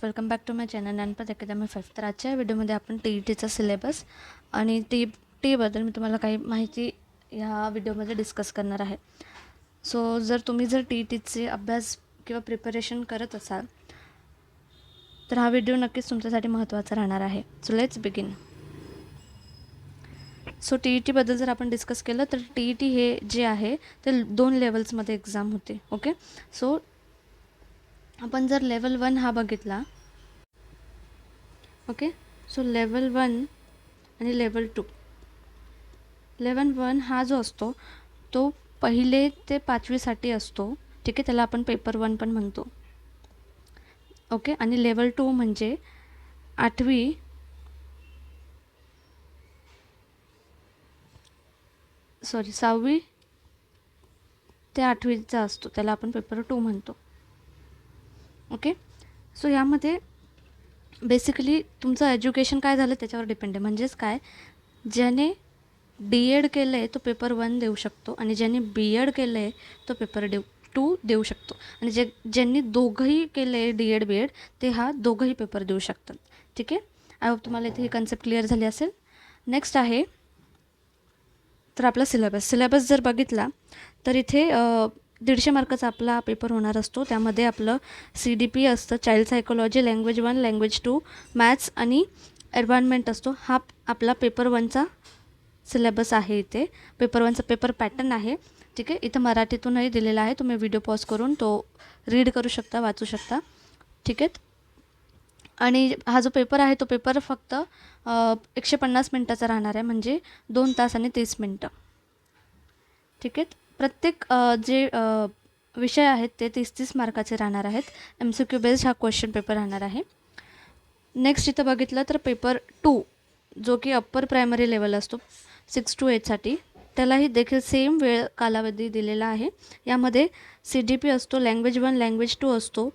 Welcome back to my channel Gyanpath academy 5. तर आजच्या व्हिडिओमध्ये आपण TETचा सिलेबस आणि टीबद्दल मी तुम्हाला काही माहिती ह्या व्हिडिओमध्ये डिस्कस करणार आहे. सो जर TETचे अभ्यास किंवा प्रिपरेशन करत असाल तर हा व्हिडिओ नक्कीच तुमच्यासाठी महत्त्वाचा राहणार आहे. So let's begin. सो TETबद्दल जर आपण डिस्कस केलं तर TET हे जे आहे ते 2 लेवल्समध्ये एक्झाम होते. ओके, सो आपण जर लेवल 1 हा बघितला, ओके, सो लेवल 1 आणि लेवल 2. लेवल 1 हा जो असतो तो 1 ते 5वीसाठी असतो. ठीक आहे, त्याला आपण पेपर 1 पण म्हणतो. ओके, आणि लेवल 2 म्हणजे 8वी सॉरी 6वी ते 8वीचा असतो, त्याला आपण पेपर 2 म्हणतो. ओके, सो यामध्ये बेसिकली तुमचं एज्युकेशन काय झालं त्याच्यावर डिपेंड आहे. म्हणजेच काय, ज्याने DED केलं आहे तो पेपर 1 देऊ शकतो आणि ज्यांनी BEd केलं आहे तो पेपर 2 देऊ शकतो. आणि ज्यांनी दोघंही केलं आहे DED BEd ते हा दोघंही पेपर देऊ शकतात. ठीक आहे, आय होप तुम्हाला इथे ही कन्सेप्ट क्लिअर झाली असेल. नेक्स्ट आहे तर आपला सिलेबस जर बघितला तर इथे 150 मार्काचा आपला पेपर होणार असतो. त्यामध्ये आपलं CDP असतं, child psychology, language 1, language 2, maths आणि एन्व्हायरमेंट असतो. हा आपला पेपर 1चा सिलेबस आहे. इथे पेपर 1चा पेपर पॅटर्न आहे. ठीक आहे, इथं मराठीतूनही दिलेला आहे, तुम्ही व्हिडिओ पॉज करून तो रीड करू शकता, वाचू शकता. ठीक आहे, आणि हा जो पेपर आहे तो पेपर फक्त 150 मिनटाचा राहणार आहे, म्हणजे 2 तास आणि 30 मिनटं. ठीक आहे, प्रत्येक जे विषय आहेत ते 30-30 मार्काचे राहणार आहेत. MCQ बेस्ड हा क्वेश्चन पेपर राहणार आहे. नेक्स्ट इथं बघितलं तर पेपर 2 जो की अप्पर प्रायमरी लेवल असतो 6 to 8साठी, त्यालाही देखील सेम वेळ कालावधी दिलेला आहे. यामध्ये CDP असतो, लँग्वेज 1, लँग्वेज 2 असतो.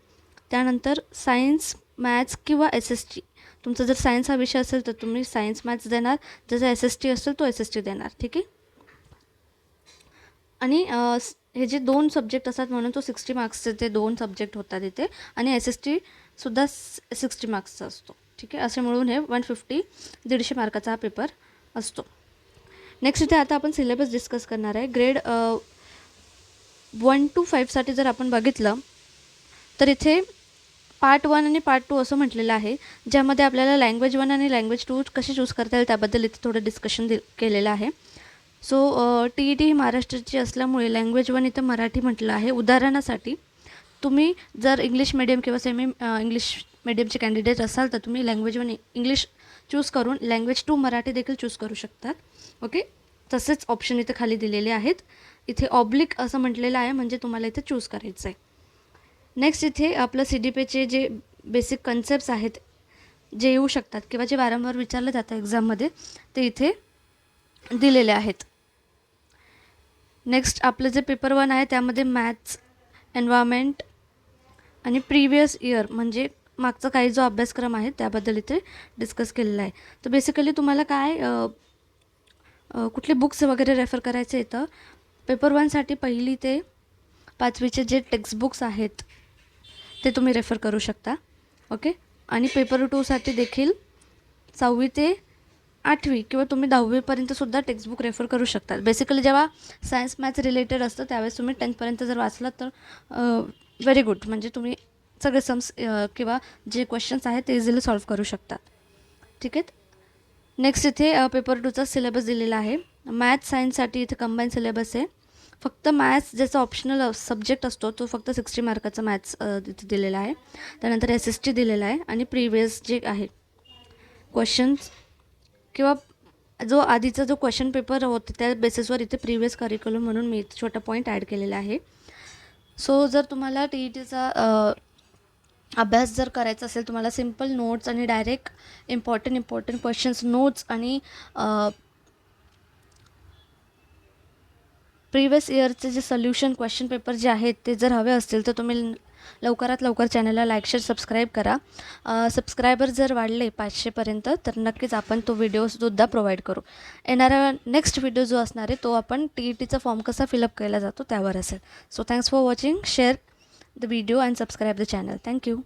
त्यानंतर सायन्स, मॅथ्स किंवा SST. तुमचा जर सायन्स हा विषय असेल तर तुम्ही सायन्स मॅथ्स देणार, जर SST असेल तो SST देणार. ठीक आहे, आणि हे जे 2 सब्जेक्ट असतात म्हणून तो 60 मार्क्सचे ते 2 सब्जेक्ट होतात इथे, आणि SSTसुद्धा 60 मार्क्सचा असतो. ठीक आहे, असे मिळून हे 150 मार्काचा हा पेपर असतो. नेक्स्ट इथे आता आपण सिलेबस डिस्कस करणार आहे. ग्रेड 1 to 5साठी जर आपण बघितलं तर इथे पार्ट 1 आणि पार्ट 2 असं म्हटलेलं आहे, ज्यामध्ये आपल्याला लँग्वेज 1 आणि लँग्वेज 2 कशी चूज करता येईल त्याबद्दल इथे थोडं डिस्कशन केलेलं आहे. सो TET ही महाराष्ट्राची असल्यामुळे लँग्वेज 1 इथं मराठी म्हटलं आहे. उदाहरणासाठी तुम्ही जर इंग्लिश मीडियम किंवा सेमी इंग्लिश मीडियमचे कॅन्डिडेट असाल तर तुम्ही लँग्वेज 1 इंग्लिश चूज करून लँग्वेज 2 मराठी देखील चूज करू शकतात. ओके, तसेच ऑप्शन इथे खाली दिलेले आहेत. इथे ऑब्लिक असं म्हटलेलं आहे, म्हणजे तुम्हाला इथे चूज करायचं आहे. नेक्स्ट इथे आपलं CDPचे जे बेसिक कन्सेप्ट्स आहेत जे येऊ शकतात किंवा जे वारंवार विचारले जातात एक्झाममध्ये ते इथे दिलेले आहेत. नेक्स्ट आपलं जे पेपर 1 आहे त्यामध्ये मॅथ्स, एन्व्हायरमेंट आणि प्रिव्हियस इयर म्हणजे मागचा काही जो अभ्यासक्रम आहे त्याबद्दल इथे डिस्कस केलेला आहे. तर बेसिकली तुम्हाला काय कुठले बुक्स वगैरे रेफर करायचे येतं. पेपर 1साठी 1 ते 5वीचे जे टेक्स्टबुक्स आहेत ते तुम्ही रेफर करू शकता. ओके, आणि पेपर 2साठी देखील 6वी ते 8वी किंवा तुम्ही 10वीपर्यंतसुद्धा टेक्स्टबुक रेफर करू शकतात. बेसिकली जेव्हा सायन्स मॅथ्स रिलेटेड असतं त्यावेळेस तुम्ही 10th जर वाचलात तर व्हेरी गुड, म्हणजे तुम्ही सगळे सम्स किंवा जे क्वेश्चन्स आहेत ते इझिली सॉल्व्ह करू शकतात. ठीक आहे, नेक्स्ट इथे पेपर 2चा सिलेबस दिलेला आहे. मॅथ्स सायन्ससाठी इथे कंबाईन सिलेबस आहे. फक्त मॅथ्स ज्याचा ऑप्शनल सब्जेक्ट असतो तो फक्त 60 मार्काचा मॅथ्स इथे दिलेला आहे. त्यानंतर SST दिलेला आहे आणि प्रिव्हियस जे आहे क्वेश्चन्स किंवा जो आधीचा जो क्वेश्चन पेपर होता त्या बेसिसवर इथे प्रिव्हियस करिक्युलम म्हणून मी इथे छोटा पॉईंट ॲड केलेला आहे. सो जर तुम्हाला TETचा अभ्यास जर करायचा असेल, तुम्हाला सिम्पल नोट्स आणि डायरेक्ट इम्पॉर्टंट क्वेश्चन्स नोट्स आणि प्रिव्हियस इयरचे जे सोल्युशन क्वेश्चन पेपर जे आहेत ते जर हवे असतील तर तुम्ही लवकरात लवकर चॅनलला लाईक, शेअर, सबस्क्राईब करा. सबस्क्रायबर जर वाढले 500पर्यंत तर नक्कीच आपण तो व्हिडिओसुद्धा प्रोव्हाइड करू. येणारा नेक्स्ट व्हिडिओ जो असणार आहे तो आपण TETचा फॉर्म कसा फिलअप केला जातो त्यावर असेल. So thanks for watching, share the video and subscribe the channel. Thank you.